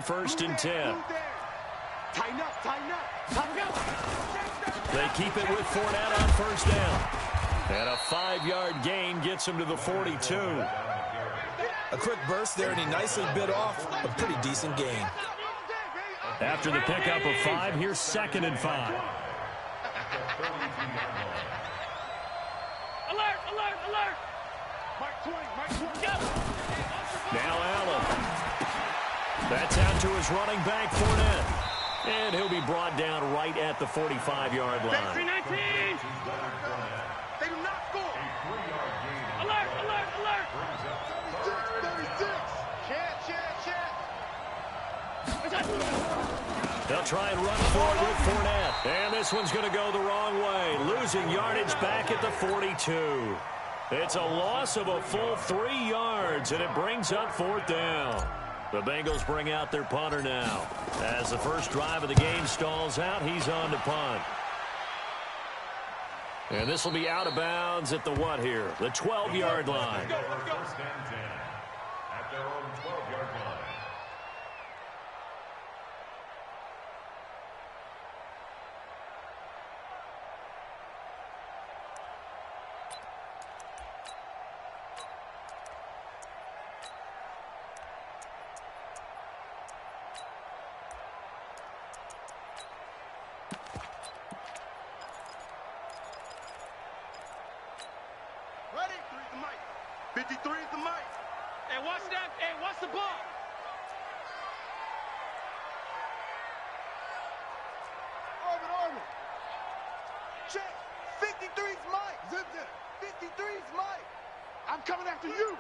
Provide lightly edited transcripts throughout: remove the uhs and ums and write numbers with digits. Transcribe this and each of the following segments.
on 1st and 10. Tighten up, tighten up, tighten up. They keep it with Fournette on 1st down. And a 5-yard gain gets him to the 42. A quick burst there, and he nicely bit off a pretty decent gain. After the pickup of 5, here's 2nd and 5. Alert, alert, alert. Mark 20, Mark 20. Now Allen. That's out to his running back, Fournette. And he'll be brought down right at the 45-yard line. 19. They do not score. Alert, alert, alert. 36. Chance. They'll try and run for it with Fournette. And this one's going to go the wrong way. Losing yardage back at the 42. It's a loss of a full 3 yards, and it brings up 4th down. The Bengals bring out their punter now. As the first drive of the game stalls out, he's on to punt. And this will be out of bounds at the what here? The 12-yard line. At their own 12-yard line. Ready? 53 is the mic. Hey, watch that. Hey, watch the ball. Orbit. Check. 53 is Mike. Zip that. 53 is Mike. I'm coming after you.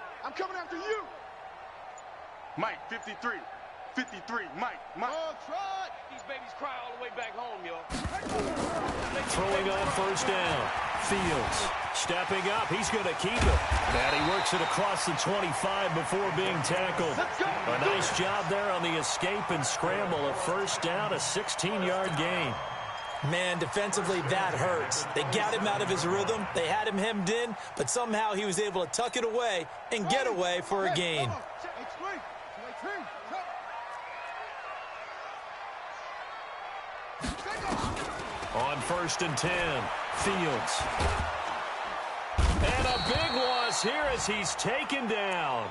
Mike, 53. 53, Mike. Oh, try. These babies cry all the way back home, yo. Throwing on 1st down. Fields stepping up. He's going to keep it. And he works it across the 25 before being tackled. A nice job there on the escape and scramble. A 1st down, a 16-yard gain. Man, defensively, that hurts. They got him out of his rhythm. They had him hemmed in, but somehow he was able to tuck it away and get away for a gain. On 1st and 10, Fields. And a big loss here as he's taken down.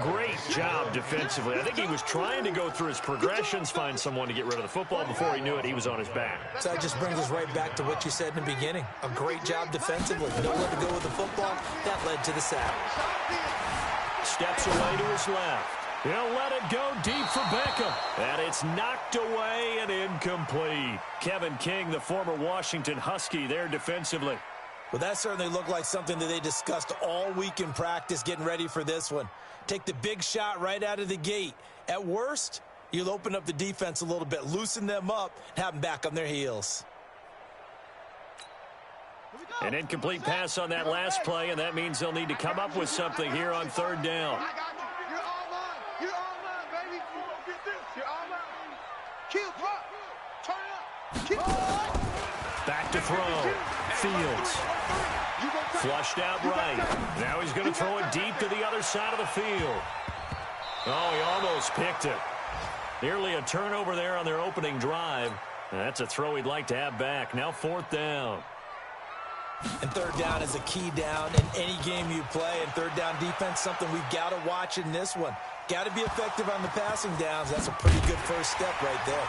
Great job defensively. I think he was trying to go through his progressions, find someone to get rid of the football. Before he knew it, he was on his back. So that just brings us right back to what you said in the beginning. A great job defensively. Nowhere to go with the football. That led to the sack. Steps away to his left. He'll let it go deep for Beckham. And it's knocked away and incomplete. Kevin King, the former Washington Husky, there defensively. Well, that certainly looked like something that they discussed all week in practice getting ready for this one. Take the big shot right out of the gate. At worst, you'll open up the defense a little bit, loosen them up, and have them back on their heels. An incomplete pass on that last play, and that means they'll need to come up with something here on 3rd down. Back to throw. Fields. Flushed out right. Now he's going to throw it deep to the other side of the field. Oh, he almost picked it. Nearly a turnover there on their opening drive. That's a throw he'd like to have back. Now 4th down. And 3rd down is a key down in any game you play. And 3rd down defense, something we've got to watch in this one. Got to be effective on the passing downs. That's a pretty good first step right there.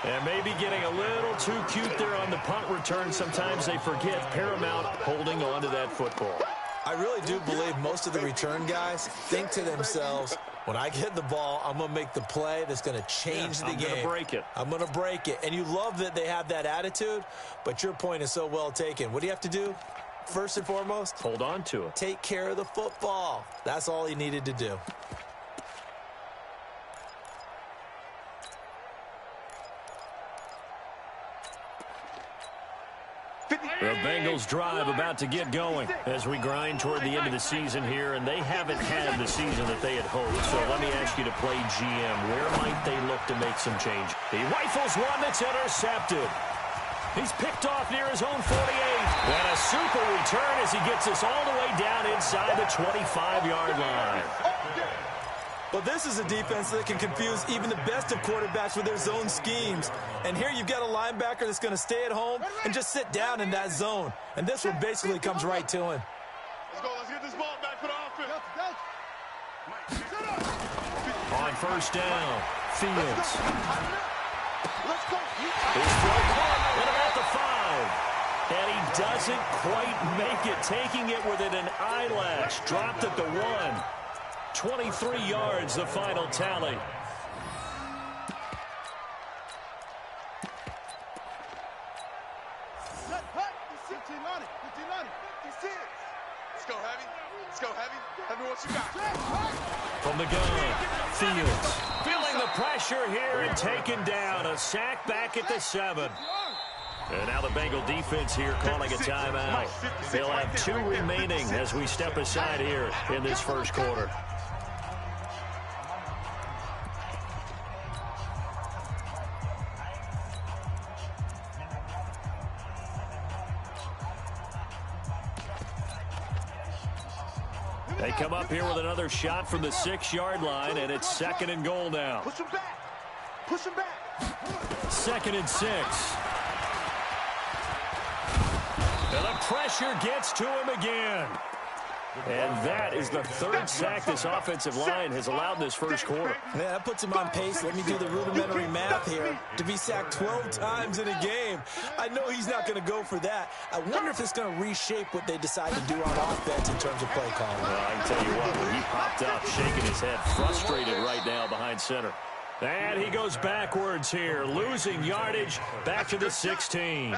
And maybe getting a little too cute there on the punt return. Sometimes they forget paramount holding on to that football. I really do believe most of the return guys think to themselves, when I get the ball, I'm going to make the play that's going to change the game. I'm going to break it. I'm going to break it. And you love that they have that attitude, but your point is so well taken. What do you have to do? First and foremost, hold on to it. Take care of the football. That's all he needed to do. The Bengals drive about to get going as we grind toward the end of the season here, and they haven't had the season that they had hoped. So let me ask you to play GM. Where might they look to make some change? He rifles one that's intercepted. He's picked off near his own 48. And a super return as he gets us all the way down inside the 25-yard line. Well, this is a defense that can confuse even the best of quarterbacks with their zone schemes. And here you've got a linebacker that's going to stay at home and just sit down in that zone. And this one basically comes right to him. Let's go. Let's get this ball back for the offense. On first down, Fields. Let's go. He's thrown at the 5. And he doesn't quite make it, taking it within an eyelash. Dropped at the 1. 23 yards, the final tally. Let's go, Heavy. Let's go, Heavy. Heavy, what you got? From the gun, Fields feeling the pressure here and taken down. A sack back at the 7. And now the Bengal defense here calling a timeout. They'll have 2 remaining as we step aside here in this first quarter. They come up here with another shot from the 6-yard line, and it's 2nd and goal now. Push him back. Push him back. 2nd and 6. And the pressure gets to him again. And that is the 3rd sack this offensive line has allowed in this first quarter. Yeah, that puts him on pace. Let me do the rudimentary math here. To be sacked 12 times in a game. I know he's not going to go for that. I wonder if it's going to reshape what they decide to do on offense in terms of play calling. Well, I can tell you what, when he popped up, shaking his head, frustrated right now behind center. And he goes backwards here, losing yardage back to the 16.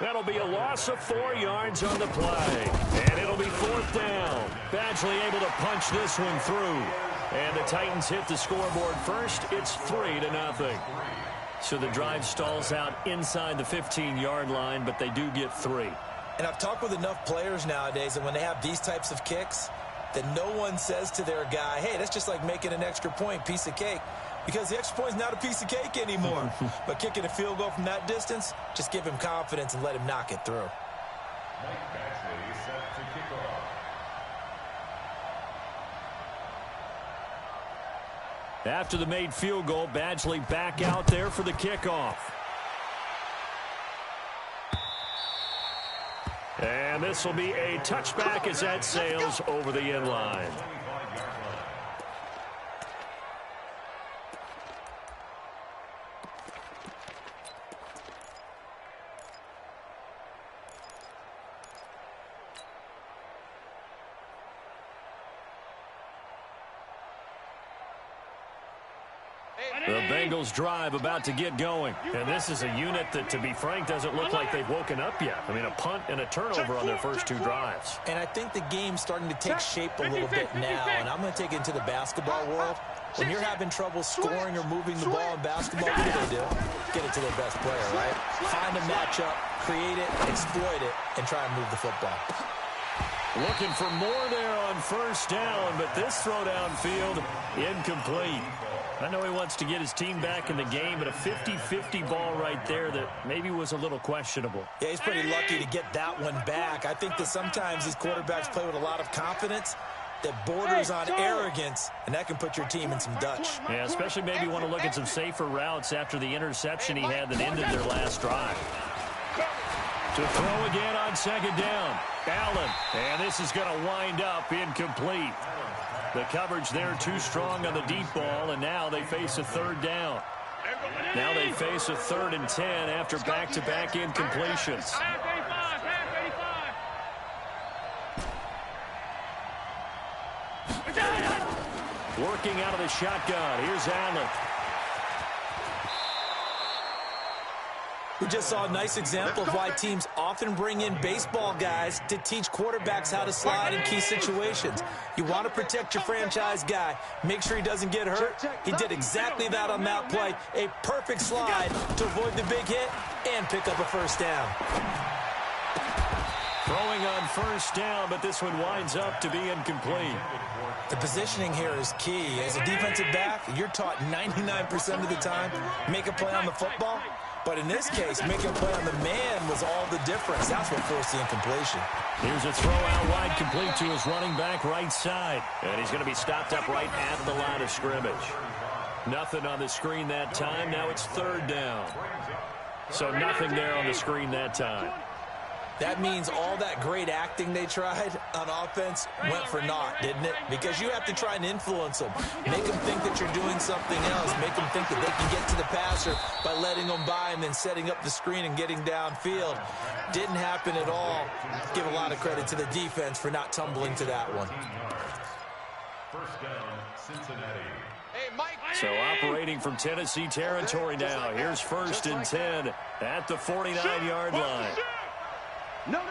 That'll be a loss of 4 yards on the play. And it'll be 4th down. Badgley able to punch this one through. And the Titans hit the scoreboard first. It's 3-0. So the drive stalls out inside the 15-yard line, but they do get 3. And I've talked with enough players nowadays, and when they have these types of kicks, that no one says to their guy, hey, that's just like making an extra point, piece of cake. Because the extra point is not a piece of cake anymore. But kicking a field goal from that distance, just give him confidence and let him knock it through. After the made field goal, Badgley back out there for the kickoff. And this will be a touchback as that sails over the end line. The Bengals drive about to get going. And this is a unit that, to be frank, doesn't look like they've woken up yet. I mean, a punt and a turnover on their first 2 drives. And I think the game's starting to take shape a little bit now. And I'm going to take it into the basketball world. When you're having trouble scoring or moving the ball in basketball, what do? Get it to their best player, right? Find a matchup, create it, exploit it, and try and move the football. Looking for more there on first down, but this throw downfield, incomplete. I know he wants to get his team back in the game, but a 50-50 ball right there that maybe was a little questionable. Yeah, he's pretty lucky to get that one back. I think that sometimes these quarterbacks play with a lot of confidence that borders on arrogance, and that can put your team in some Dutch. Yeah, especially maybe want to look at some safer routes after the interception he had that ended their last drive. To throw again on 2nd down. Allen, and this is going to wind up incomplete. The coverage there too strong on the deep ball, and now they face a 3rd down. Now they face a 3rd and 10 after back-to-back incompletions. Working out of the shotgun. Here's Allen. We just saw a nice example of why teams often bring in baseball guys to teach quarterbacks how to slide in key situations. You want to protect your franchise guy. Make sure he doesn't get hurt. He did exactly that on that play. A perfect slide to avoid the big hit and pick up a first down. Throwing on first down, but this one winds up to be incomplete. The positioning here is key. As a defensive back, you're taught 99% of the time, make a play on the football. But in this case, making a play on the man was all the difference. That's what forced the incompletion. Here's a throw out wide, complete to his running back right side. And he's going to be stopped up right at the line of scrimmage. Nothing on the screen that time. Now it's third down. So nothing there on the screen that time. That means all that great acting they tried on offense went for naught, didn't it? Because you have to try and influence them. Make them think that you're doing something else. Make them think that they can get to the passer by letting them by and then setting up the screen and getting downfield. Didn't happen at all. Give a lot of credit to the defense for not tumbling to that one. First down, Cincinnati. So operating from Tennessee territory now. Here's first and 10 at the 49-yard line. No. Off.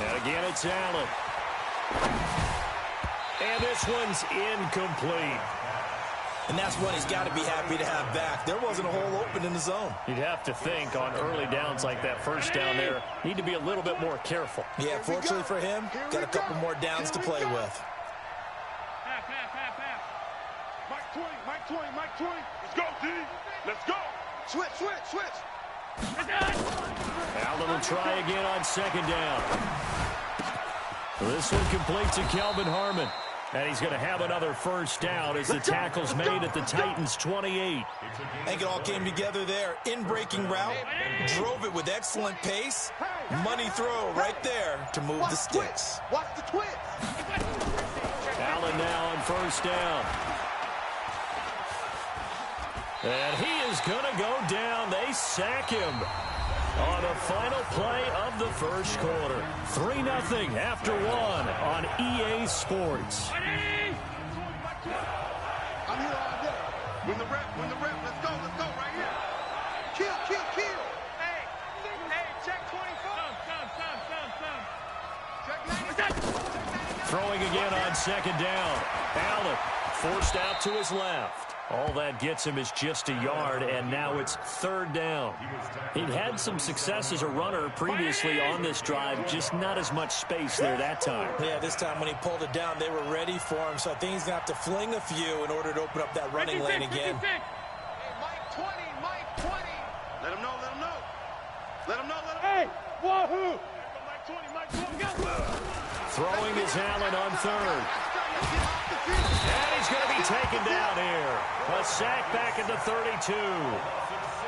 And again, it's Allen. And this one's incomplete. And that's one he's got to be happy to have back. There wasn't a hole open in the zone. You'd have to think on early downs like that first down there, need to be a little bit more careful. Yeah, fortunately for him, got a couple more downs to play with. Mike 20. Let's go, D. Let's go. Switch. Allen will try again on second down. This one complete to Kelvin Harmon. And he's going to have another first down as the tackle's made at the Titans' 28. I think it all came together there. In-breaking route, drove it with excellent pace. Money throw right there to move the sticks. Watch the twist. Allen now on first down. And he is going to go down. They sack him on the final play of the first quarter. 3-0 after one on EA Sports. I'm here all day. When the rep, let's go right here. Kill. Hey, check 24. Throwing again on second down. Allen forced out to his left. All that gets him is just a yard, and now it's third down. He'd had some success as a runner previously on this drive, just not as much space there that time. Yeah, this time when he pulled it down, they were ready for him, so I think he's going to have to fling a few in order to open up that running lane again. Hey, Mike 20. Let him know. Hey, wahoo! Mike 20, go! Throwing is Allen on third. And he's going to be taken down here. A sack back at the 32.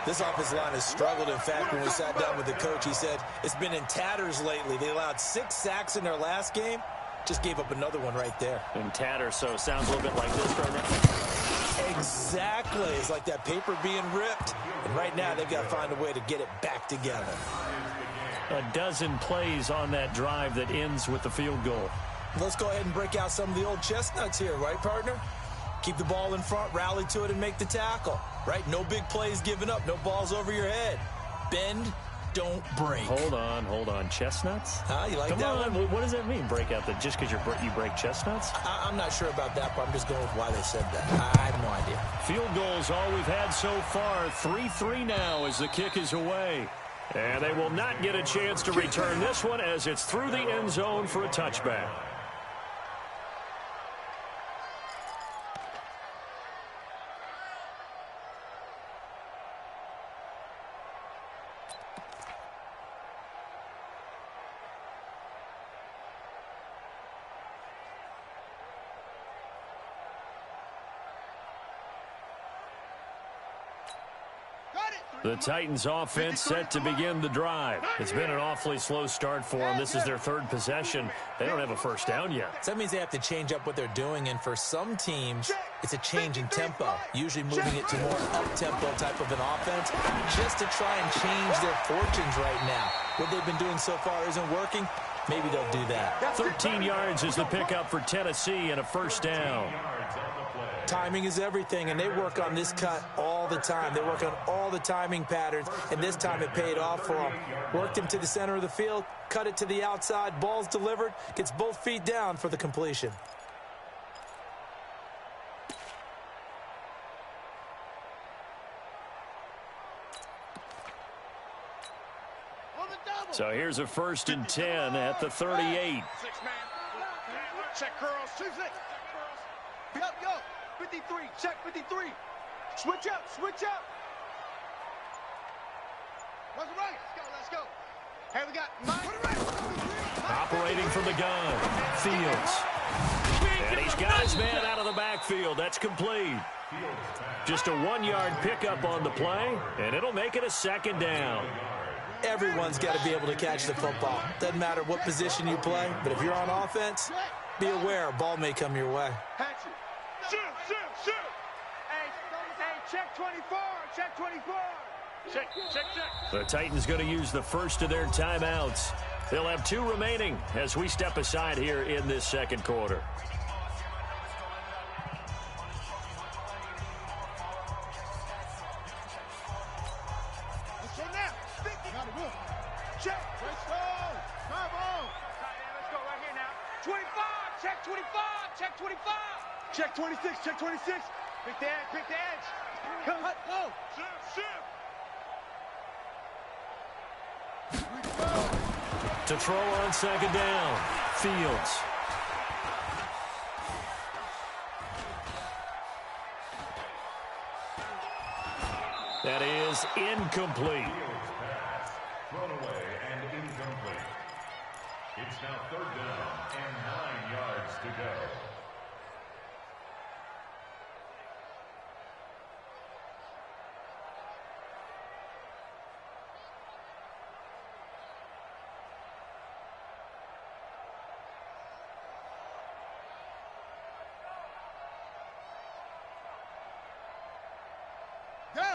This offensive line has struggled. In fact, when we sat down with the coach, he said it's been in tatters lately. They allowed 6 sacks in their last game. Just gave up another one right there. In tatters, so it sounds a little bit like this right now. Exactly. It's like that paper being ripped. And right now, they've got to find a way to get it back together. A dozen plays on that drive that ends with the field goal. Let's go ahead and break out some of the old chestnuts here, right, partner? Keep the ball in front, rally to it, and make the tackle, right? No big plays given up, no balls over your head. Bend, don't break. Hold on. Chestnuts? You like Come that on. one? What does that mean, break out? Just because you break chestnuts? I'm not sure about that, but I'm just going with why they said that. I have no idea. Field goals all we've had so far. 3-3 now as the kick is away. And they will not get a chance to return this one as it's through the end zone for a touchback. The Titans offense set to begin the drive. It's been an awfully slow start for them. This is their third possession. They don't have a first down yet. So that means they have to change up what they're doing, and for some teams, it's a change in tempo, usually moving it to more up-tempo type of an offense, just to try and change their fortunes right now. What they've been doing so far isn't working. Maybe they'll do that. 13 yards is the pickup for Tennessee and a first down. Timing is everything, and they work on this cut all the time. They work on all the timing patterns, and this time it paid off for them. Worked him to the center of the field, cut it to the outside, ball's delivered, gets both feet down for the completion. So here's a first and 10 at the 38. Check curls. 2-6. Go. 53. Check 53. Switch up, switch up. What's the right? Let's go. Hey, we got Mike. Operating from the gun, Fields. And he's got his man out of the backfield. That's complete. Just a 1-yard pickup on the play, and it'll make it a second down. Everyone's got to be able to catch the football. Doesn't matter what position you play, but if you're on offense, be aware a ball may come your way. Shoot. Hey, check 24, check 24. Check. The Titans going to use the first of their timeouts. They'll have 2 remaining as we step aside here in this second quarter. Check. Let's go. Come on. Let's go right here now. 25. Check 25. Check 25. Check 26. Check 26. Pick the edge. Come. Go. Shift. To throw on second down, Fields. That is incomplete. Thrown away and incomplete. It's now 3rd down and 9 yards to go.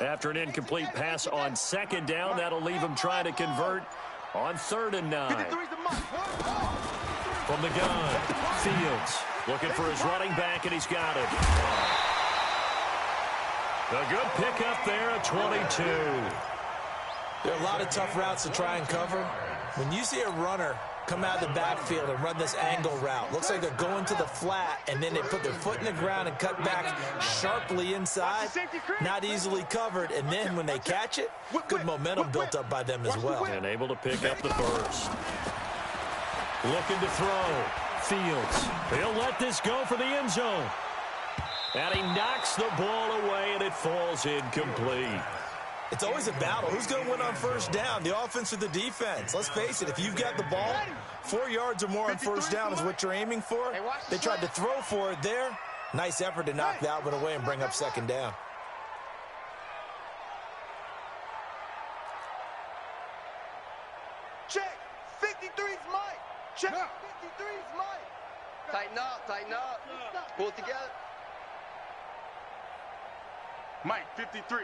After an incomplete pass on second down, that'll leave him trying to convert on 3rd and 9. From the gun, Fields looking for his running back, and he's got it. A good pickup there at 22. There are a lot of tough routes to try and cover. When you see a runner come out of the backfield and run this angle route, looks like they're going to the flat, and then they put their foot in the ground and cut back sharply inside. Not easily covered, and then when they catch it, good momentum built up by them as well. And able to pick up the first. Looking to throw. Fields. He'll let this go for the end zone. And he knocks the ball away, and it falls incomplete. It's always a battle. Who's going to win on first down, the offense or the defense? Let's face it, if you've got the ball, 4 yards or more on first down is what you're aiming for. They tried to throw for it there. Nice effort to knock that one away and bring up second down. Check. 53's Mike. Check. 53's Mike. Tighten up. Pull it together. Mike, 53.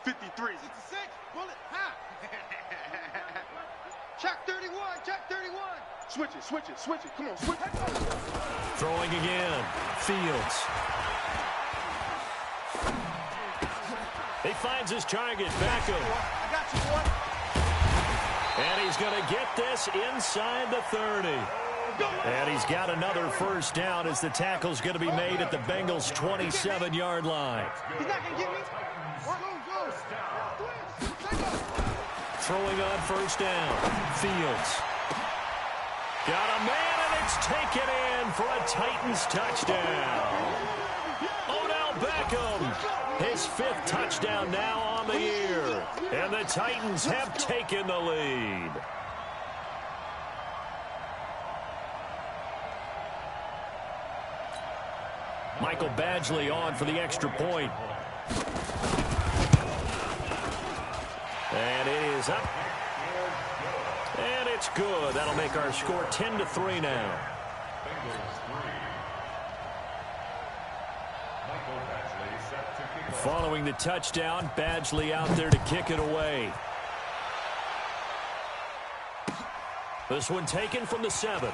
53. 66. Pull it. Ha. Check 31. Check 31. Switch it. Come on, switch it. Throwing again. Fields. He finds his target. Back him. I got you, boy. And he's going to get this inside the 30. And he's got another first down as the tackle's going to be made at the Bengals' 27-yard line. He's not going to get me. Throwing on first down. Fields. Got a man, and it's taken in for a Titans touchdown. Odell Beckham, his 5th touchdown now on the year. And the Titans have taken the lead. Michael Badgley on for the extra point. And it is up. And it's good. That'll make our score 10-3 now. Following the touchdown, Badgley out there to kick it away. This one taken from the 7.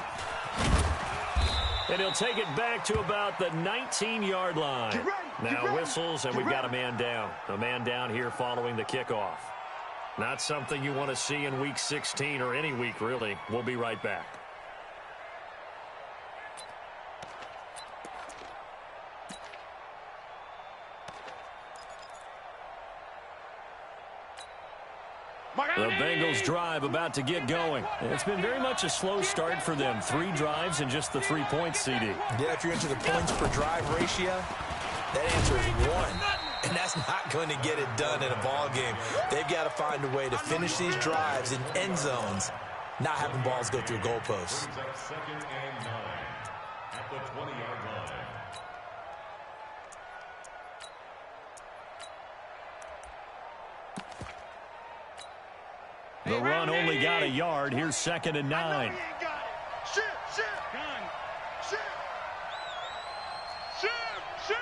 And he'll take it back to about the 19-yard line. Now whistles, and we've got a man down. A man down here following the kickoff. Not something you want to see in Week 16 or any week, really. We'll be right back. The Bengals drive about to get going. It's been very much a slow start for them. 3 drives and just the 3 points, CD. Yeah, if you're into the points per drive ratio, that answer is 1. And and that's not going to get it done in a ball game. They've got to find a way to finish these drives in end zones, not having balls go through goalposts. Second and 9 at the 20-yard line. The run only got a yard. Here's second and 9. Shift, shift. Gun. Shift. Shift, shift.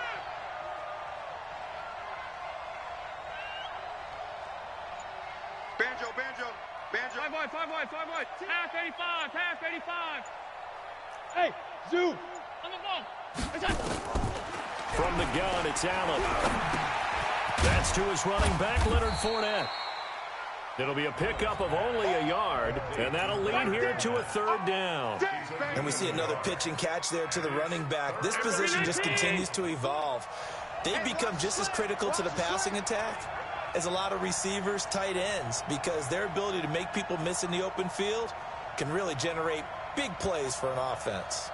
Banjo, banjo, banjo. 5 wide, 5 wide, 5 wide. Half 85, half 85. Hey, zoom. On the ball. From the gun, it's Allen. That's to his running back, Leonard Fournette. It'll be a pickup of only a yard, and that'll lead here to a third down. And we see another pitch and catch there to the running back. This position just continues to evolve. They've become just as critical to the passing attack as a lot of receivers, tight ends, because their ability to make people miss in the open field can really generate big plays for an offense.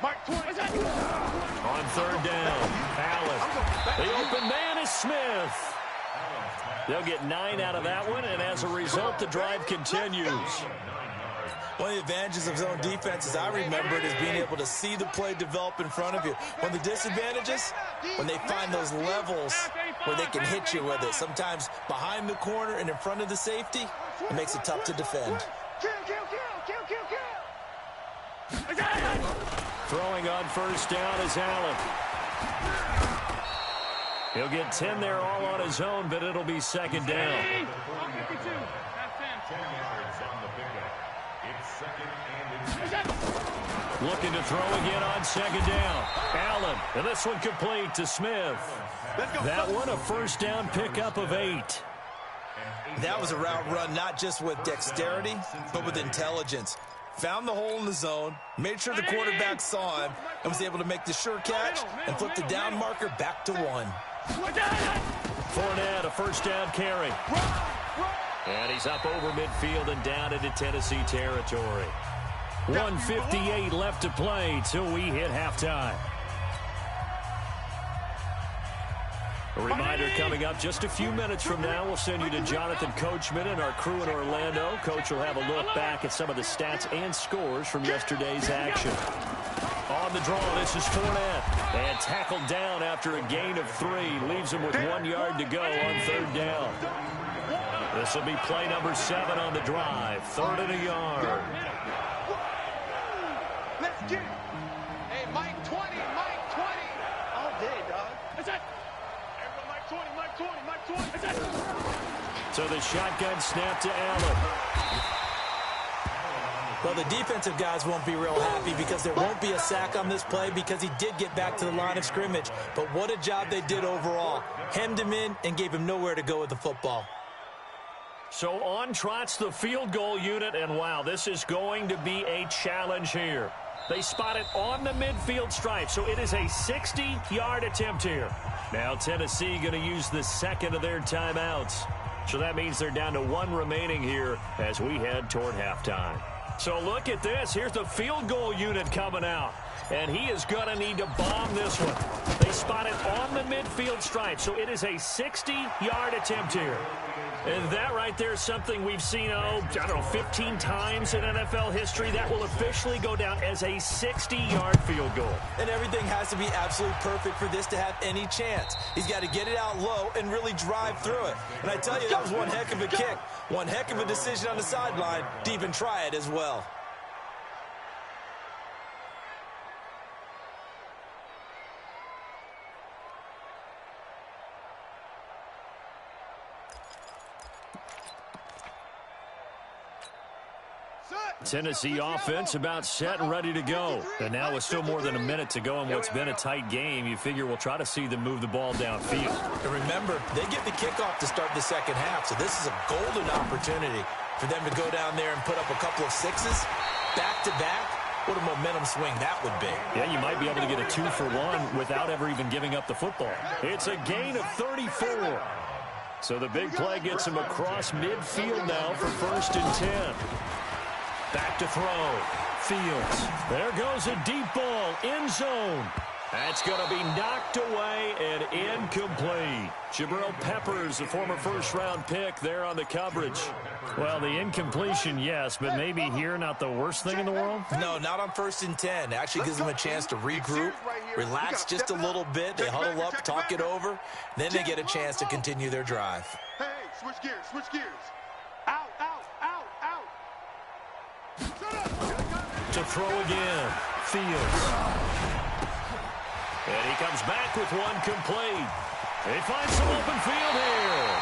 On third down, Allen. The open man is Smith. They'll get 9 out of that one, and as a result, the drive continues. One of the advantages of zone defense, as I remember it, is being able to see the play develop in front of you. One of the disadvantages, when they find those levels where they can hit you with it, sometimes behind the corner and in front of the safety, it makes it tough to defend. Throwing on first down is Allen. He'll get 10 there all on his own, but it'll be second down. 10 yards on the pickup. It's second and 10. Looking to throw again on second down. Allen, and this one complete to Smith. That one a first down pickup of 8. That was a route run not just with dexterity, but with intelligence. Found the hole in the zone, made sure the quarterback saw him, and was able to make the sure catch and flip the down marker back to 1. Fournette, a first down carry. And he's up over midfield and down into Tennessee territory. 1:58 left to play till we hit halftime. A reminder coming up just a few minutes from now. We'll send you to Jonathan Coachman and our crew in Orlando. Coach will have a look back at some of the stats and scores from yesterday's action. On the draw, this is Fournette. And tackled down after a gain of 3. Leaves him with 1 yard to go on third down. This will be play number 7 on the drive. 3rd and a yard. Let's get it. Hey, Mike 20, Mike 20. All day, dog. That's it. Everyone, Mike 20, Mike 20, Mike 20. That's it. So the shotgun snap to Allen. Well, the defensive guys won't be real happy because there won't be a sack on this play because he did get back to the line of scrimmage. But what a job they did overall. Hemmed him in and gave him nowhere to go with the football. So on trots the field goal unit, and wow, this is going to be a challenge here. They spot it on the midfield stripe, so it is a 60-yard attempt here. Now Tennessee going to use the second of their timeouts. So that means they're down to 1 remaining here as we head toward halftime. So look at this. Here's the field goal unit coming out. And he is going to need to bomb this one. They spot it on the midfield stripe, so it is a 60-yard attempt here. And that right there is something we've seen, 15 times in NFL history. That will officially go down as a 60-yard field goal. And everything has to be absolutely perfect for this to have any chance. He's got to get it out low and really drive through it. And I tell you, that was one heck of a kick. One heck of a decision on the sideline to even try it as well. Tennessee offense about set and ready to go. And now with still more than a minute to go in what's been a tight game, you figure we'll try to see them move the ball downfield. And remember, they get the kickoff to start the second half, so this is a golden opportunity for them to go down there and put up a couple of sixes back-to-back. What a momentum swing that would be. Yeah, you might be able to get a 2-for-1 without ever even giving up the football. It's a gain of 34. So the big play gets him across midfield now for 1st and 10. Back to throw. Fields. There goes a deep ball. End zone. That's going to be knocked away and incomplete. Jabril Peppers, the former first-round pick, there on the coverage. Well, the incompletion, yes, but maybe here not the worst thing in the world? No, not on 1st and 10. Actually gives them a chance to regroup, relax just a little bit. They huddle up, talk it over. Then they get a chance to continue their drive. Hey, switch gears, switch gears. Out, out, out, out. Shut up. To throw again, Fields. And he comes back with one complete. He finds some open field here.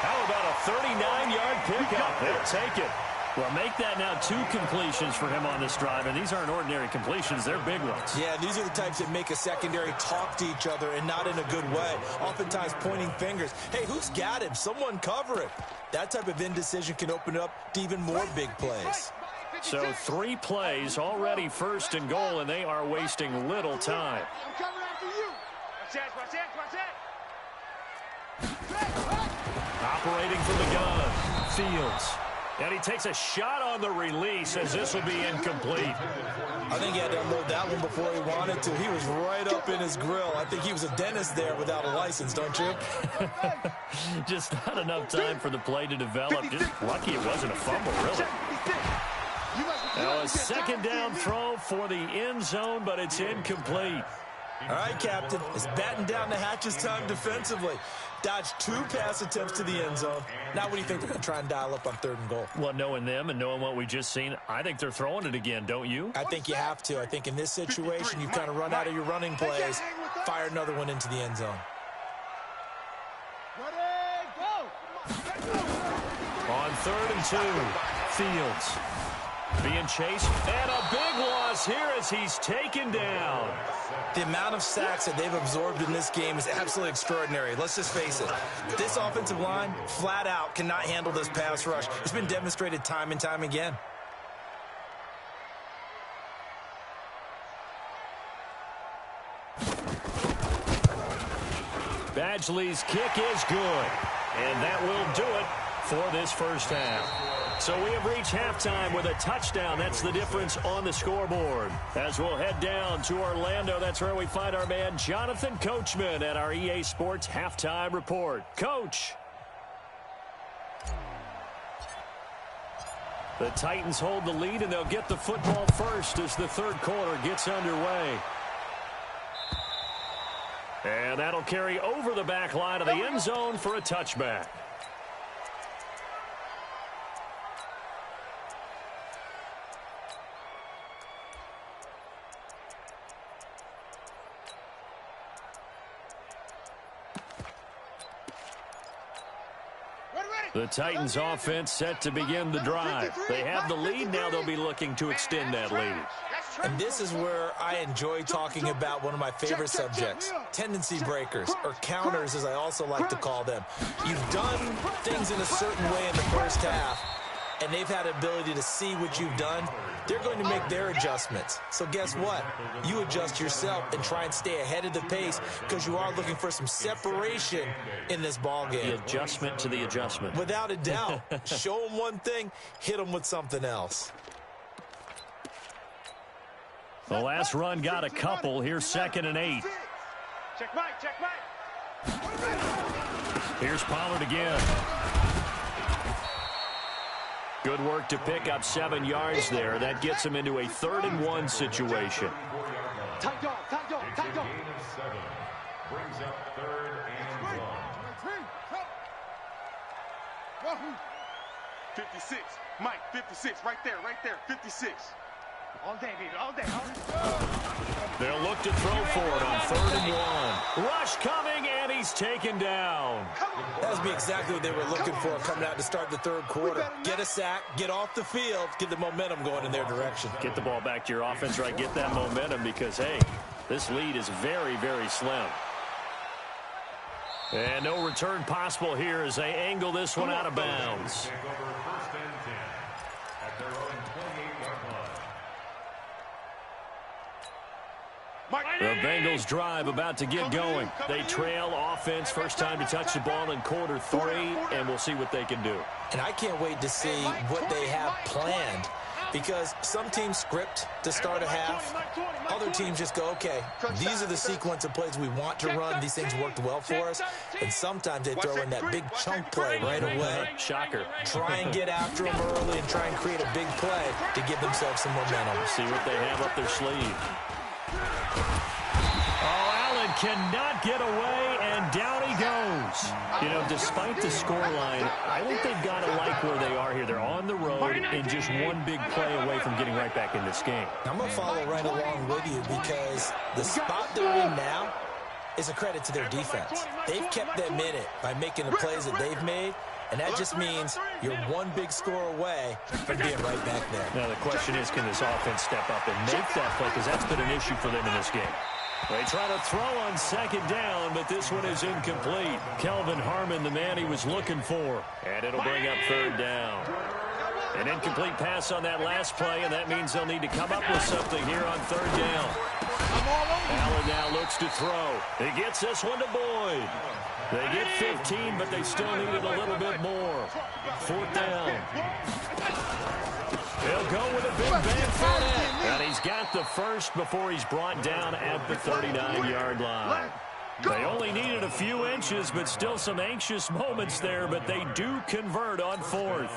How about a 39-yard pickup? They'll take it. Well, make that now 2 completions for him on this drive, and these aren't ordinary completions. They're big ones. Yeah, these are the types that make a secondary talk to each other and not in a good way. Oftentimes pointing fingers. Hey, who's got him? Someone cover it. That type of indecision can open up to even more big plays. So 3 plays already 1st and goal, and they are wasting little time. I'm coming after you. Watch that, watch that, watch that. Operating from the gun, Fields. And he takes a shot on the release as this will be incomplete. I think he had to unload that one before he wanted to. He was right up in his grill. I think he was a dentist there without a license, don't you? Just not enough time for the play to develop. Just lucky it wasn't a fumble, really. Now a 2nd down throw for the end zone, but it's incomplete. All right, Captain. It's batting down the hatches time defensively. Dodged 2 pass attempts to the end zone. Now what do you think they're going to try and dial up on 3rd and goal? Well, knowing them and knowing what we just seen, I think they're throwing it again, don't you? I think you have to. I think in this situation, you kind of run out of your running plays, fire another one into the end zone. Ready, go. On 3rd and 2, Fields being chased, and a big loss here as he's taken down. The amount of sacks that they've absorbed in this game is absolutely extraordinary. Let's just face it. This offensive line, flat out, cannot handle this pass rush. It's been demonstrated time and time again. Badgley's kick is good, and that will do it for this first half. So we have reached halftime with a touchdown. That's the difference on the scoreboard. As we'll head down to Orlando, that's where we find our man Jonathan Coachman at our EA Sports Halftime Report. Coach. The Titans hold the lead, and they'll get the football first as the 3rd quarter gets underway. And that'll carry over the back line of the end zone for a touchback. The Titans offense set to begin the drive. They have the lead. Now they'll be looking to extend that lead. And this is where I enjoy talking about one of my favorite subjects, tendency breakers, or counters as I also like to call them. You've done things in a certain way in the first half, and they've had the ability to see what you've done. They're going to make their adjustments. So guess what? You adjust yourself and try and stay ahead of the pace because you are looking for some separation in this ball game. The adjustment to the adjustment. Without a doubt. Show them one thing, hit them with something else. The last run got a couple. Here's 2nd and 8. Check Mike, check Mike. Here's Pollard again. Good work to pick up 7 yards there. That gets him into a 3rd and 1 situation. Tight dog, tight dog, tight dog. Gain of 7 brings up 3rd and 1. 56. Mike, 56. Right there, 56. All day, baby, all day, all day. They'll look to throw for it on 3rd and 1. Rush coming, and he's taken down. That would be exactly what they were looking for coming out to start the 3rd quarter. Get a sack, get off the field, get the momentum going in their direction. Get the ball back to your offense, right? Get that momentum because, hey, this lead is very, very slim. And no return possible here as they angle this one out of bounds. Take over 1st and 10 at their own 28-yard line. The Bengals drive about to get going. They trail offense, first time to touch the ball in quarter 3, and we'll see what they can do. And I can't wait to see what they have planned. Because some teams script to start a half. Other teams just go, okay, these are the sequence of plays we want to run. These things worked well for us. And sometimes they throw in that big chunk play right away. Shocker. Try and get after them early and try and create a big play to give themselves some momentum. See what they have up their sleeve. Cannot get away, and down he goes. You know, despite the scoreline, I think they've got to like where they are here. They're on the road and just one big play away from getting right back in this game. I'm going to follow right along with you because the spot they're in now is a credit to their defense. They've kept them in it by making the plays that they've made, and that just means you're one big score away from being right back there. Now, the question is, can this offense step up and make that play? Because that's been an issue for them in this game. They try to throw on second down, but this one is incomplete. Kelvin Harmon, the man he was looking for. And it'll bring up third down. An incomplete pass on that last play, and that means they'll need to come up with something here on third down. Allen now looks to throw. He gets this one to Boyd. They get 15, but they still needed a little bit more. Fourth down. He'll go with a big bang for it. And he's got the first before he's brought down at the 39-yard line. They only needed a few inches, but still some anxious moments there, but they do convert on fourth.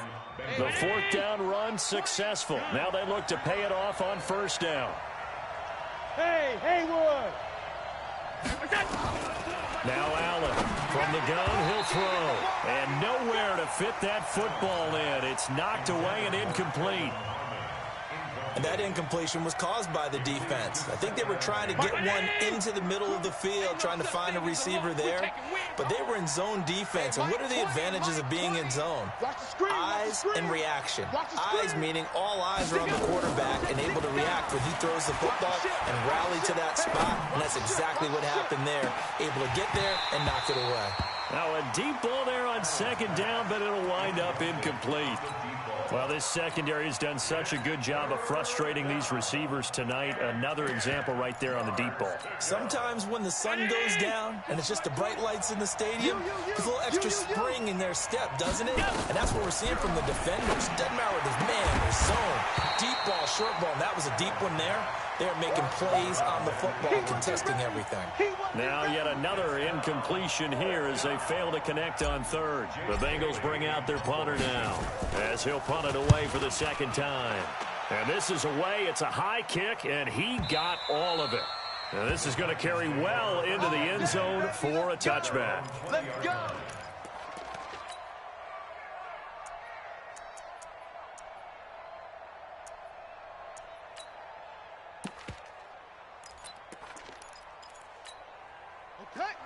The fourth down run successful. Now they look to pay it off on first down. Hey, Haywood! Now Allen from the gun, he'll throw. And nowhere to fit that football in. It's knocked away and incomplete. And that incompletion was caused by the defense. I think they were trying to get one into the middle of the field, trying to find a receiver there. But they were in zone defense. And what are the advantages of being in zone? Eyes and reaction. Eyes meaning all eyes are on the quarterback and able to react when he throws the football and rally to that spot. And that's exactly what happened there. Able to get there and knock it away. Now a deep ball there on second down, but it'll wind up incomplete. Well, this secondary has done such a good job of frustrating these receivers tonight. Another example right there on the deep ball. Sometimes when the sun goes down and it's just the bright lights in the stadium, there's a little extra spring in their step, doesn't it? And that's what we're seeing from the defenders. Doesn't matter whether there's man or zone, deep ball, short ball. And that was a deep one there. They're making plays on the football, contesting everything. Now yet another incompletion here as they fail to connect on third. The Bengals bring out their punter now as he'll punt it away for the second time. And this is away. It's a high kick, and he got all of it. Now this is going to carry well into the end zone for a touchback. Let's go!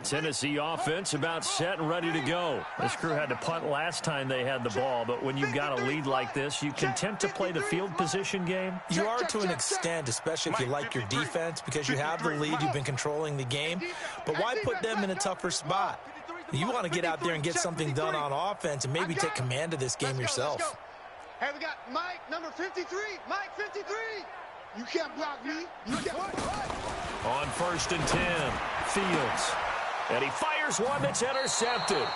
Tennessee offense about set and ready to go. This crew had to punt last time they had the ball, but when you've got a lead like this, you can attempt to play the field position game. You are to an extent, especially if you like your defense, because you have the lead, you've been controlling the game. But why put them in a tougher spot? You want to get out there and get something done on offense and maybe take command of this game yourself. Hey, we got Mike, number 53. Mike, 53. You can't block me. You can't. On 1st and 10, Fields. And he fires one that's intercepted.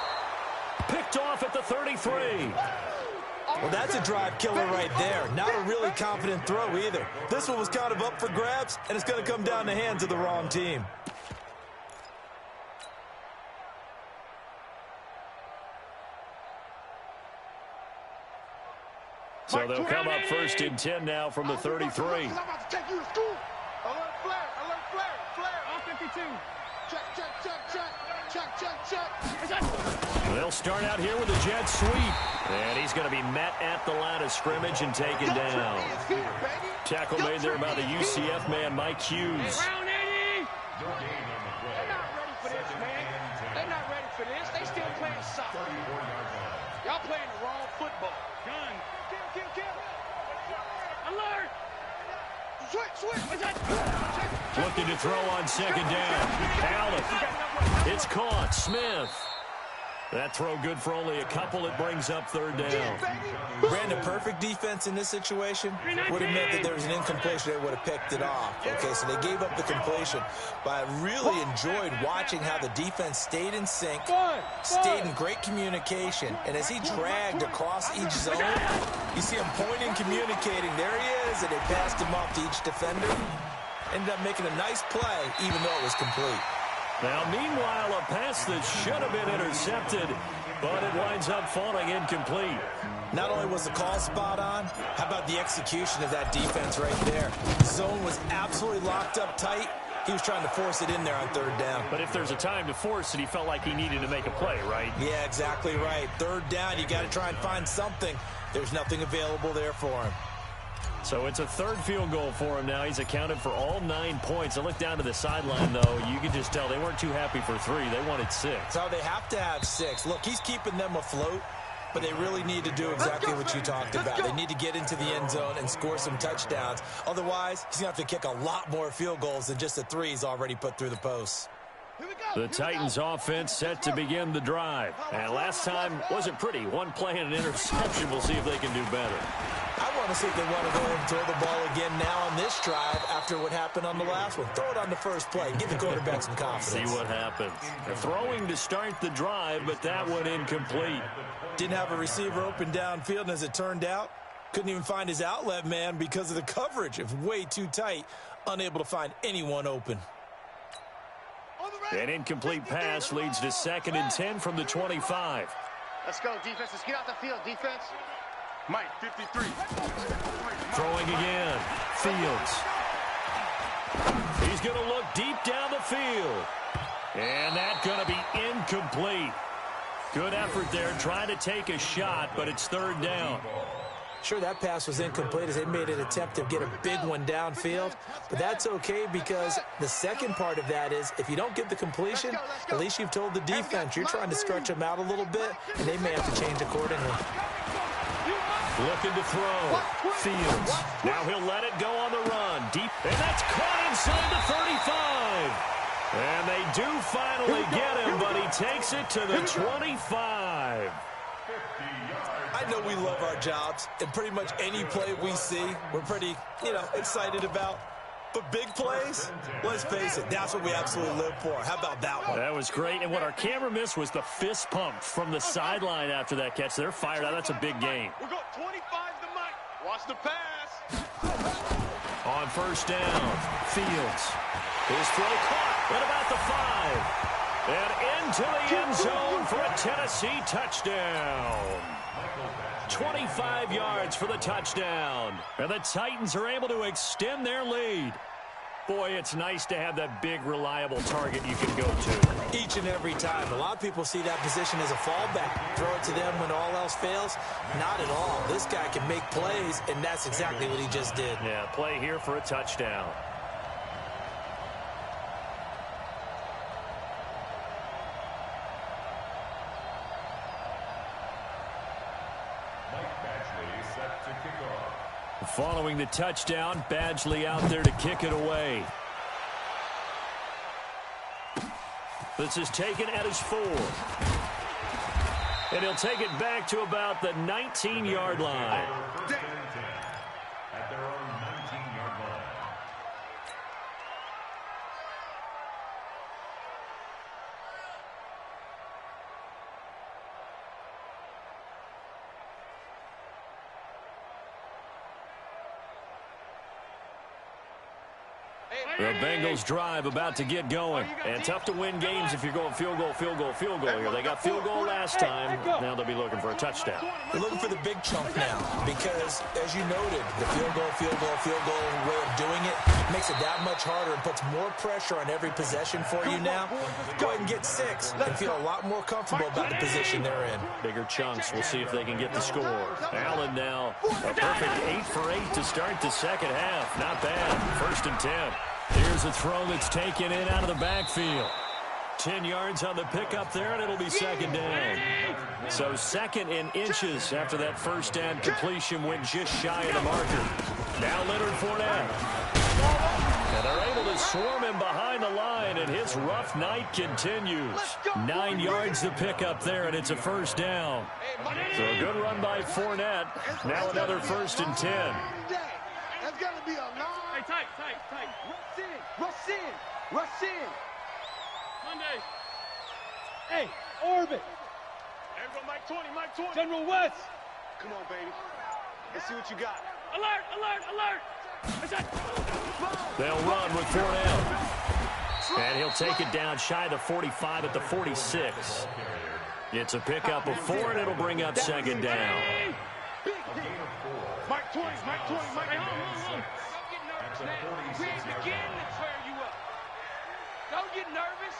Picked off at the 33. Well, that's a drive killer right there. Not a really confident throw either. This one was kind of up for grabs, and it's going to come down the hands of the wrong team. So they'll come up 1st and 10 now from the 33. I'm about to take you to school. Alert flare, flare, on 52. Check. They'll start out here with a jet sweep. And he's going to be met at the line of scrimmage and taken down. Tackle made there by the UCF man, Mike Hughes. Round 80. They're not ready for this, man. They're not ready for this. They still playing soccer. Y'all playing the wrong football. Gun. Kill. Alert. Switch. Looking to throw on second down. Allen. It's caught. Smith. That throw good for only a couple. It brings up third down. Brandon, perfect defense in this situation would have meant that there was an incompletion. They would have picked it off. Okay, so they gave up the completion. But I really enjoyed watching how the defense stayed in sync, stayed in great communication. And as he dragged across each zone, you see him pointing, communicating. There he is, and they passed him off to each defender. Ended up making a nice play, even though it was complete. Now, meanwhile, a pass that should have been intercepted, but it winds up falling incomplete. Not only was the call spot on, how about the execution of that defense right there? The zone was absolutely locked up tight. He was trying to force it in there on third down. But if there's a time to force it, he felt like he needed to make a play, right? Yeah, exactly right. Third down, you got to try and find something. There's nothing available there for him. So it's a third field goal for him now. He's accounted for all 9 points. I look down to the sideline, though. You can just tell they weren't too happy for 3. They wanted 6. So they have to have 6. Look, he's keeping them afloat, but they really need to do exactly what you talked about. They need to get into the end zone and score some touchdowns. Otherwise, he's going to have to kick a lot more field goals than just the 3 he's already put through the posts. The Titans offense set to begin the drive. And last time wasn't pretty. One play and an interception. We'll see if they can do better. I want to see if they want to go and throw the ball again now on this drive after what happened on the last one. Throw it on the first play. Give the quarterback some confidence. See what happens. They're throwing to start the drive, but that one incomplete. Didn't have a receiver open downfield, and as it turned out, couldn't even find his outlet man because of the coverage. It was way too tight, unable to find anyone open. An incomplete pass leads to 2nd and 10 from the 25. Let's go, defense. Let's get out the field, defense. Mike, 53. Throwing again. Fields. He's going to look deep down the field. And that's going to be incomplete. Good effort there trying to take a shot, but it's third down. Sure, that pass was incomplete as they made an attempt to get a big one downfield, but that's okay because the second part of that is if you don't get the completion, at least you've told the defense you're trying to stretch them out a little bit, and they may have to change accordingly. Looking to throw. Fields. Now he'll let it go on the run. Deep. And that's caught inside the 35. And they do finally get him, but he takes it to the 25. I know we love our jobs, and pretty much any play we see, we're pretty, excited about. But big plays, let's face it, that's what we absolutely live for. How about that one? That was great, and what our camera missed was the fist pump from the sideline after that catch. They're fired out. That's a big gain. We're going 25 to Mike. Watch the pass. On first down, Fields. His throw caught at about the 5. And into the end zone for a Tennessee touchdown. 25 yards for the touchdown. And the Titans are able to extend their lead. Boy, it's nice to have that big, reliable target you can go to. Each and every time. A lot of people see that position as a fallback. Throw it to them when all else fails. Not at all. This guy can make plays, and that's exactly what he just did. Yeah, play here for a touchdown. Following the touchdown, Badgley out there to kick it away. This is taken at his 4. And he'll take it back to about the 19-yard line. At their own 19-yard line. The Bengals drive about to get going. And tough to win games if you're going field goal, field goal, field goal here. They got field goal last time. Now they'll be looking for a touchdown. They're looking for the big chunk now because, as you noted, the field goal way of doing it makes it that much harder and puts more pressure on every possession for you now. Go ahead and get 6 and feel a lot more comfortable about the position they're in. Bigger chunks. We'll see if they can get the score. Allen now, a perfect 8 for 8 to start the second half. Not bad. 1st and 10. Here's a throw that's taken in out of the backfield. 10 yards on the pickup there, and it'll be 2nd down. So 2nd in inches after that first down completion went just shy of the marker. Now Leonard Fournette. And they're able to swarm him behind the line, and his rough night continues. 9 yards to pick up there, and it's a first down. So a good run by Fournette. Now another 1st and 10. That's got to be a line. Hey, tight. Rush in. Monday. Hey, orbit. There we go, Mike 20. General West. Come on, baby. Let's see what you got. Alert. They'll run with Fournette. And he'll take it down shy of the 45 at the 46. It's a pickup of 4, and it'll bring up 2nd down. Mike 20. Hey, hold. Don't get nervous now. We ain't beginning to tear you up. Don't get nervous.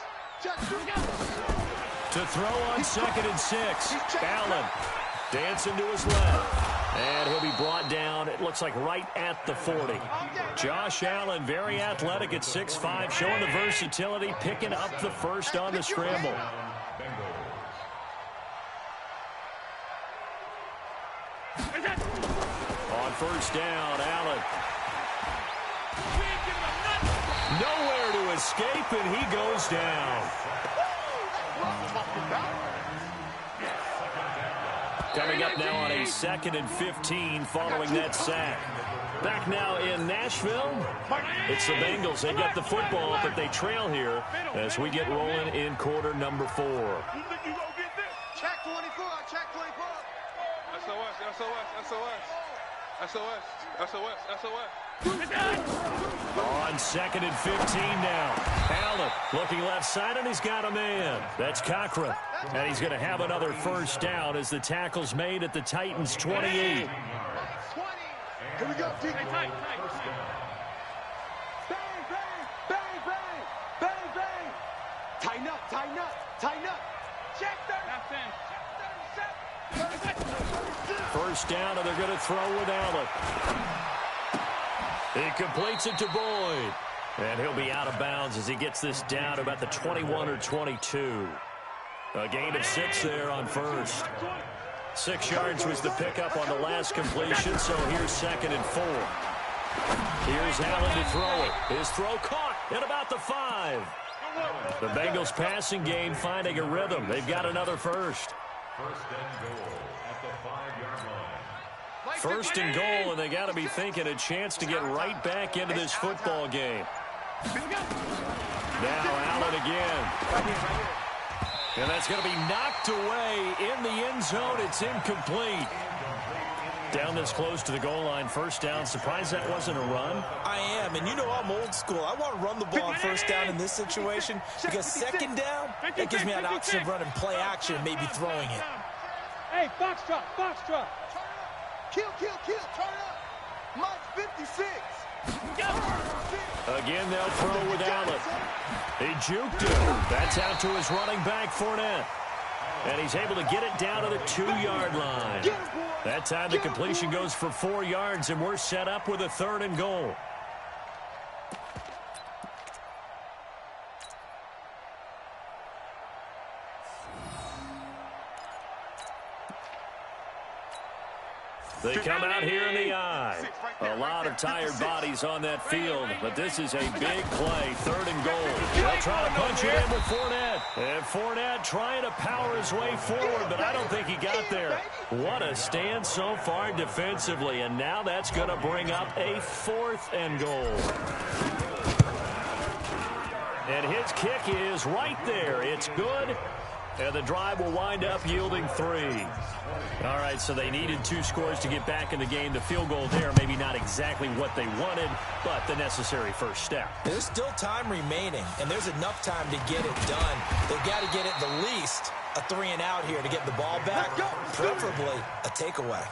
To throw on 2nd and 6. Allen dancing to his left. And he'll be brought down, it looks like, right at the 40. Josh Allen, very athletic at 6'5", showing the versatility, picking up the first on the scramble. On 1st down, Allen. Nowhere to escape, and he goes down. Coming up now on a 2nd and 15 following that sack. Back now in Nashville, it's the Bengals. They get the football, but they trail here as we get rolling in quarter number 4. Check 24. SOS. On 2nd and 15 now. Allen looking left side, and he's got a man. That's Cochran. And he's going to have another first down as the tackle's made at the Titans' 28. 20. Here we go, T. Tight. Bang. Tighten up. Check 37. First down, and they're going to throw with Allen. He completes it to Boyd. And he'll be out of bounds as he gets this down to about the 21 or 22. A gain of 6 there on first. 6 yards was the pickup on the last completion, so here's 2nd and 4. Here's Allen to throw it. His throw caught at about the 5. The Bengals passing game finding a rhythm. They've got another first. First and goal at the 5-yard line. First and goal, and they got to be thinking a chance to get right back into this football game. Now Allen again. And that's going to be knocked away in the end zone. It's incomplete. Down this close to the goal line, first down. Surprised that wasn't a run? I am, and you know I'm old school. I want to run the ball on first down in this situation because 2nd down, that gives me an option of running play action and maybe throwing it. Hey, box drop. Kill. Turn up. Mike 56. Again, they'll throw with Allen. He juked him. That's out to his running back, Fournette. And he's able to get it down to the 2-yard line. That time the completion goes for 4 yards, and we're set up with a 3rd and goal. They come out here in the eye. A lot of tired bodies on that field, but this is a big play, 3rd and goal. They'll try to punch it in with Fournette. And Fournette trying to power his way forward, but I don't think he got there. What a stand so far defensively, and now that's going to bring up a 4th and goal. And his kick is right there. It's good. And the drive will wind up yielding 3. All right, so they needed 2 scores to get back in the game. The field goal there, maybe not exactly what they wanted, but the necessary first step. There's still time remaining, and there's enough time to get it done. They've got to get at the least a 3 and out here to get the ball back, preferably a takeaway.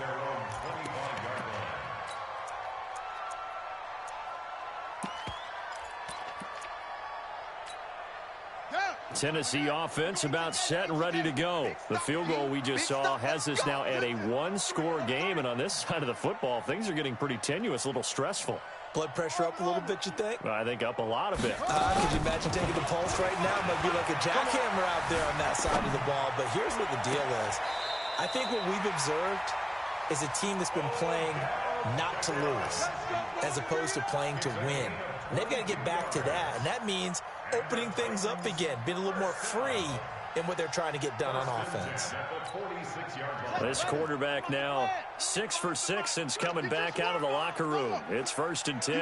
Tennessee offense about set and ready to go. The field goal we just saw has us now at a 1-score game, and on this side of the football, things are getting pretty tenuous, a little stressful. Blood pressure up a little bit, you think? I think up a lot of it. Could you imagine taking the pulse right now? It might be like a jackhammer out there on that side of the ball, but here's what the deal is. I think what we've observed is a team that's been playing not to lose as opposed to playing to win. And they've got to get back to that. And that means opening things up again, being a little more free in what they're trying to get done on offense. This quarterback now 6 for 6 since coming back out of the locker room. It's 1st and 10.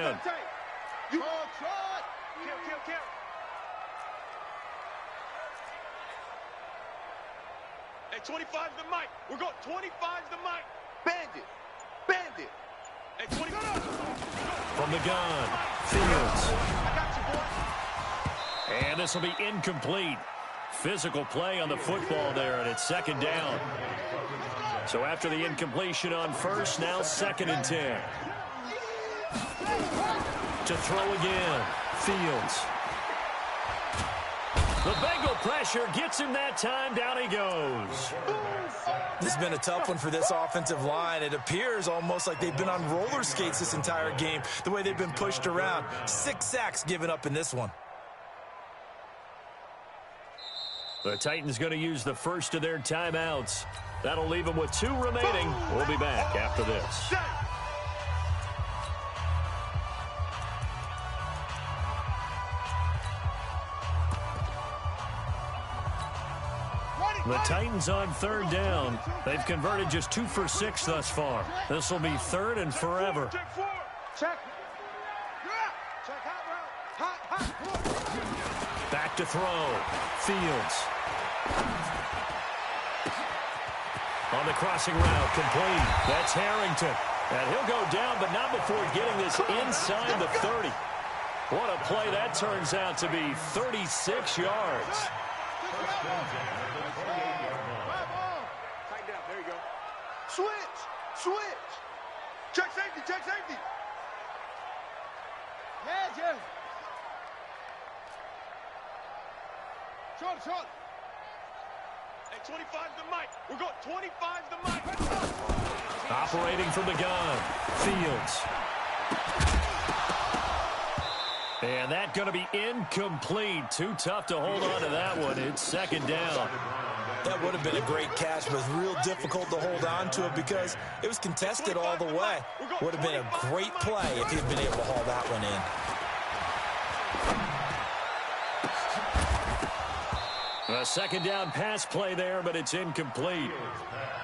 Hey, 25 the mic. We're going 25 the mic. Bandit. Bandit. Hey, 25. From the gun, Fields. I got you, boy. And this will be incomplete. Physical play on the football there, and it's 2nd down. So after the incompletion on 1st, now 2nd and 10. To throw again, Fields. The Bengal pressure gets him that time. Down he goes. This has been a tough one for this offensive line. It appears almost like they've been on roller skates this entire game, the way they've been pushed around. 6 sacks given up in this one. The Titans going to use the first of their timeouts. That'll leave them with 2 remaining. We'll be back after this. The Titans on 3rd down. They've converted just 2 for 6 thus far. This will be 3rd and forever. Check. Back to throw. Fields. On the crossing route, complete. That's Harrington. And he'll go down, but not before getting this inside the 30. What a play that turns out to be. 36 yards. Tighten down. There you go. Switch. Switch. Check safety. Check safety. Yeah, Jim. Short. Hey, 25 the mic. We're going 25 the mic. Operating from the gun. Fields. And that going to be incomplete. Too tough to hold on to that one. It's 2nd down. That would have been a great catch, but real difficult to hold on to it because it was contested all the way. Would have been a great play if he had been able to haul that one in. A 2nd down pass play there, but it's incomplete.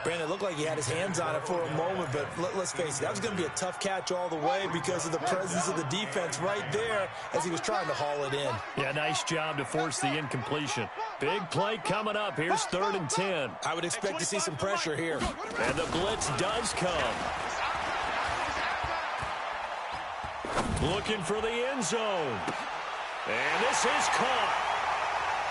Brandon, it looked like he had his hands on it for a moment, but let's face it, that was going to be a tough catch all the way because of the presence of the defense right there as he was trying to haul it in. Yeah, nice job to force the incompletion. Big play coming up. Here's 3rd and 10. I would expect to see some pressure here. And the blitz does come. Looking for the end zone. And this is caught.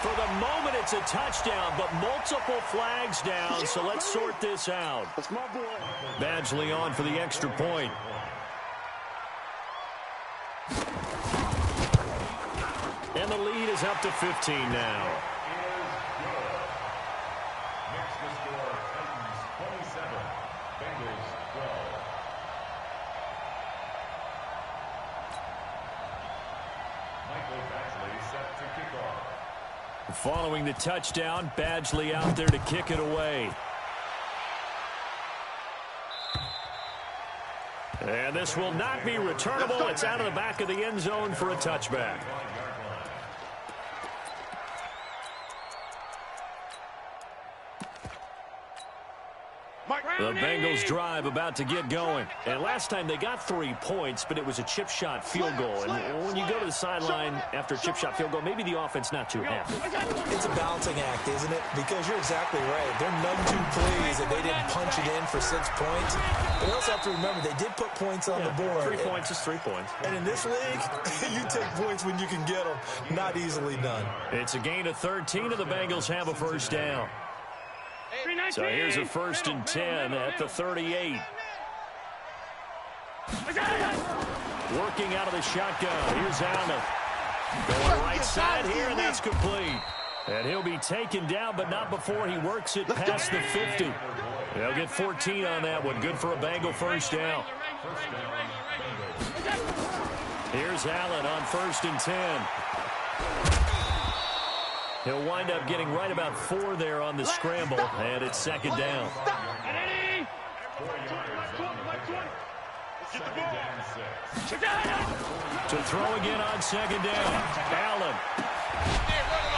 For the moment, it's a touchdown, but multiple flags down, so let's sort this out. That's my boy. Badgley on for the extra point. And the lead is up to 15 now. Next to score, Titans 27, Bengals 12. Michael Badgley set to kick off. Following the touchdown, Badgley out there to kick it away. And this will not be returnable. It's out of the back of the end zone for a touchback. The Bengals drive about to get going. And last time they got 3 points, but it was a chip shot field goal. And when you go to the sideline after a chip shot field goal, maybe the offense not too happy. It's a balancing act, isn't it? Because you're exactly right. They're none too pleased that they didn't punch it in for 6 points. But you also have to remember, they did put points on the board. 3 points is 3 points. And in this league, you take points when you can get them. Not easily done. It's a gain of 13, and the Bengals have a 1st down. So here's a 1st and 10 at the 38. Working out of the shotgun. Here's Allen. Going right side here, and that's complete. And he'll be taken down, but not before he works it past the 50. They'll get 14 on that one. Good for a Bengal 1st down. Here's Allen on 1st and 10. He'll wind up getting right about 4 there on the scramble, and it's 2nd down. To throw again on second down. Allen.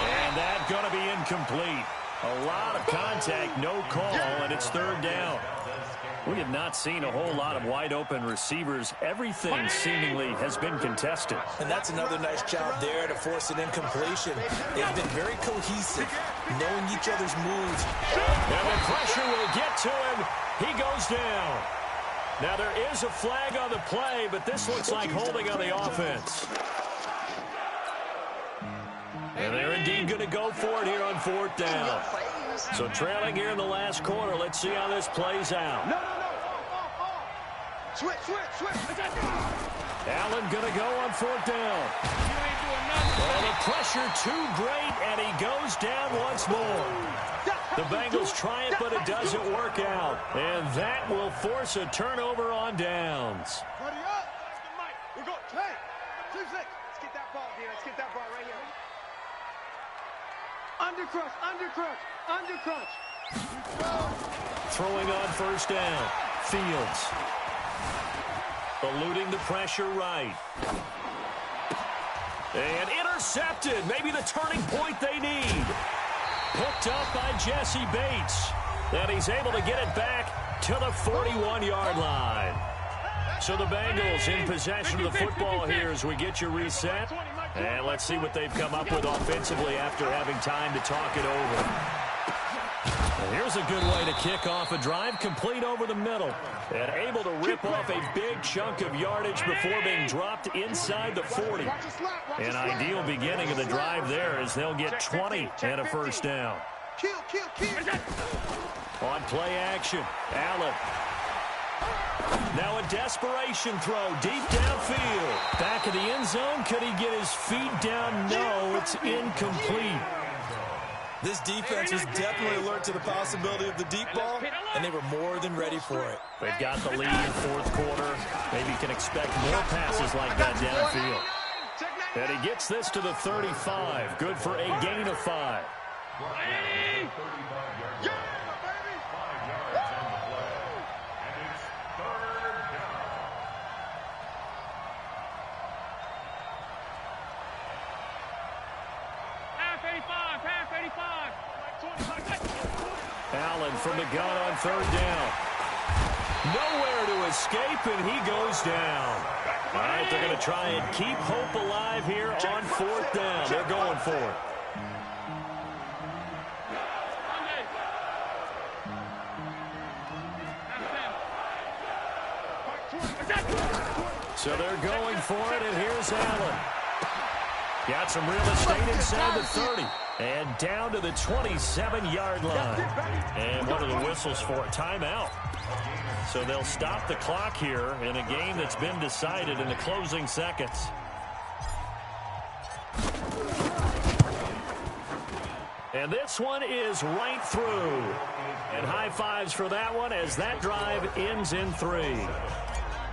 And that's going to be incomplete. A lot of contact, no call, and it's third down. We have not seen a whole lot of wide-open receivers. Everything seemingly has been contested. And that's another nice job there to force an incompletion. They've been very cohesive, knowing each other's moves. And the pressure will get to him. He goes down. Now, there is a flag on the play, but this looks like holding on the offense. And they're indeed going to go for it here on fourth down. So trailing here in the last quarter. Let's see how this plays out. No. Switch. Allen going to go on fourth down. Well, the pressure too great, and he goes down once more. The Bengals try it, but it doesn't work out. And that will force a turnover on downs. Buddy up. We're going. Hey, 2-6. Let's get that ball here. Let's get that ball right here. Undercrush. Throwing on first down. Fields. Eluding the pressure right. And intercepted. Maybe the turning point they need. Picked up by Jesse Bates. And he's able to get it back to the 41-yard line. So the Bengals in possession of the football here as we get you reset. And let's see what they've come up with offensively after having time to talk it over. And here's a good way to kick off a drive, complete over the middle. And able to rip off a big chunk of yardage before being dropped inside the 40. An ideal beginning of the drive there as they'll get 20 and a first down. On play action, Allen. Now a desperation throw deep downfield. Back of the end zone. Could he get his feet down? No, it's incomplete. This defense was definitely alert to the possibility of the deep ball, and they were more than ready for it. They've got the lead in fourth quarter. Maybe you can expect more passes like that downfield. And he gets this to the 35. Good for a gain of 5. Allen from the gun on third down. Nowhere to escape, and he goes down. All right, they're going to try and keep hope alive here on fourth down. They're going for it. So they're going for it, and here's Allen. Got some real estate inside the 30. And down to the 27-yard line. And what are the whistles for? Timeout. So they'll stop the clock here in a game that's been decided in the closing seconds. And this one is right through. And high fives for that one as that drive ends in 3.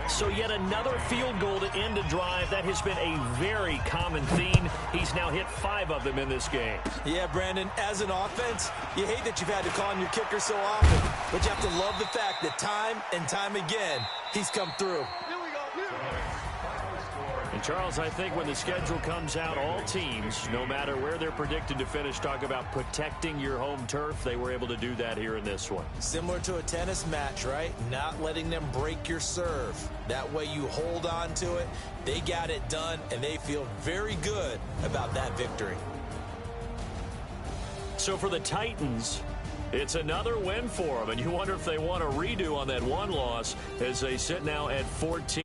So yet another field goal to end a drive. That has been a very common theme. He's now hit 5 of them in this game. Yeah, Brandon, as an offense, you hate that you've had to call on your kicker so often, but you have to love the fact that time and time again, he's come through. And Charles, I think when the schedule comes out, all teams, no matter where they're predicted to finish, talk about protecting your home turf. They were able to do that here in this one. Similar to a tennis match, right? Not letting them break your serve. That way you hold on to it. They got it done, and they feel very good about that victory. So for the Titans, it's another win for them, and you wonder if they want a redo on that one loss as they sit now at 14.